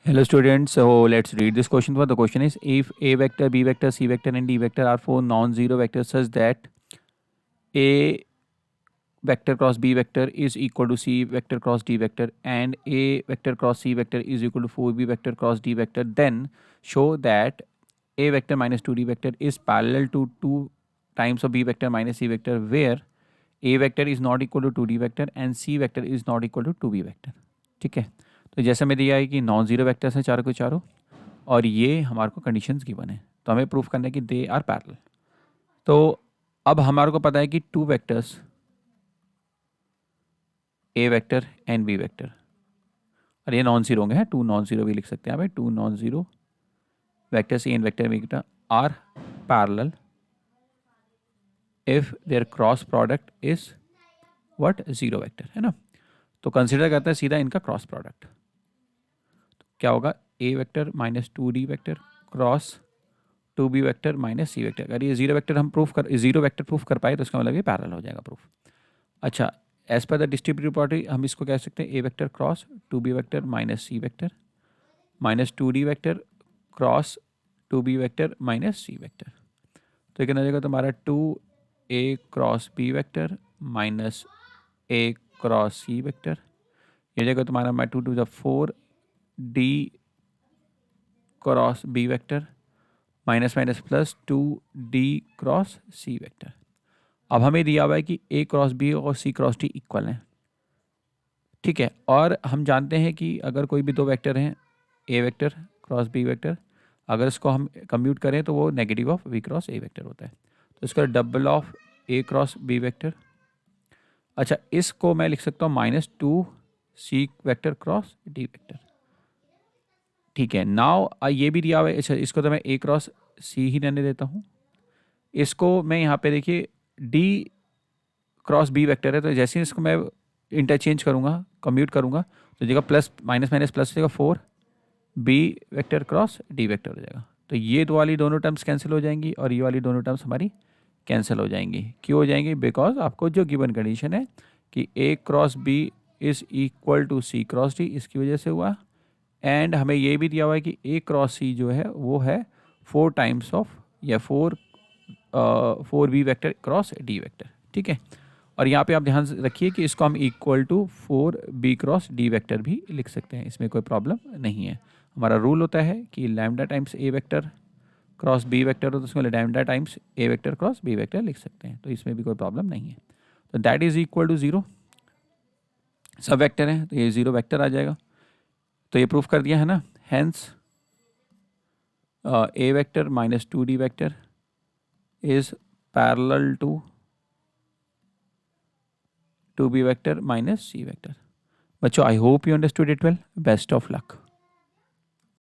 Hello students, so let's read this question. The question is, if A vector, B vector, C vector and D vector are four non-zero vectors such that A vector cross B vector is equal to C vector cross D vector and A vector cross C vector is equal to 4B vector cross D vector, then show that A vector minus 2D vector is parallel to 2 times of B vector minus C vector, where A vector is not equal to 2D vector and C vector is not equal to 2B vector. ठीक है, तो जैसे मैं दिया है कि non zero vectors हैं चारों के चारों और ये हमारे को कंडीशंस गिवन है, तो हमें प्रूफ करना है कि दे आर पैरेलल। तो अब हमारे को पता है कि two vectors A vector and B vector, और ये नॉन जीरो होंगे, हैं टू नॉन जीरो भी लिख सकते हैं भाई, two non zero vectors A and vector B vector are parallel if their cross product is what, zero vector, है ना। तो कंसिडर करते हैं सीधा इनका क्रॉस प्रोडक्ट, तो क्या होगा, A vector minus 2D vector cross 2B vector minus C vector. अगर ये जीरो वेक्टर हम जीरो वेक्टर प्रूफ कर पाए तो इसका मतलब ये पैरेलल हो जाएगा प्रूफ। अच्छा, as per the distributive property हम इसको कह सकते हैं A vector cross 2B vector minus C vector minus 2D vector cross 2B vector minus C vector. तो ये कितना जाएगा तुम्हारा 2A cross B vector minus A cross C vector, ये जाएगा तुम्हारा 2 to the 4D cross B vector minus minus plus 2D cross C vector. अब हमें दिया हुआ है कि A क्रॉस B और C क्रॉस D इक्वल हैं, ठीक है। और हम जानते हैं कि अगर कोई भी दो वेक्टर हैं, A vector cross B vector, अगर इसको हम कंप्यूट करें तो वो negative of V cross A vector होता है, तो इसका double of A cross B vector. अच्छा, इसको मैं लिख सकता हूँ -2C vector cross D vector, ठीक है। नाउ ये भी दिया हुआ है, अच्छा इसको तो मैं A क्रॉस C ही रहने देता हूँ। इसको मैं यहाँ पे देखिए D क्रॉस B वेक्टर है, तो जैसे ही इसको मैं इंटरचेंज करूँगा, कम्यूट करूँगा, तो जगह प्लस माइनस माइनस प्लस हो जाएगा 4B vector cross D vector हो जाएगा। तो ये दो वाली दोनों टर्म्स कैंसिल हो जाएंगी और ये वाली दोनों टर्म्स हमारी कैंसिल हो जाएंगी। क्यों हो जाएंगी? बिकॉज आपको जो गिवन कंडीशन है कि A cross B is equal to C cross D, इसकी वजह से हुआ। एंड हमें ये भी दिया हुआ है कि A क्रॉस C जो है वो है 4 टाइम्स ऑफ या 4B vector cross D vector, ठीक है। और यहाँ पे आप ध्यान रखिए कि इसको हम equal to 4B cross D vector भी लिख सकते हैं, इसमें कोई प्रॉब्लम नहीं है। हमारा रूल होता है कि lambda times A vector cross B vector हो तो उसमें lambda times A vector cross B vector लिख सकते हैं, तो इसमें भी कोई प्रॉब्लम नहीं है। तो दैट इज इक्वल टू 0, सब वेक्टर है तो ये 0 वेक्टर आ जाएगा। तो ये प्रूफ कर दिया है ना, hence A vector minus 2D vector is parallel to 2B vector minus C vector. बच्चों, I hope you understood it well, best of luck.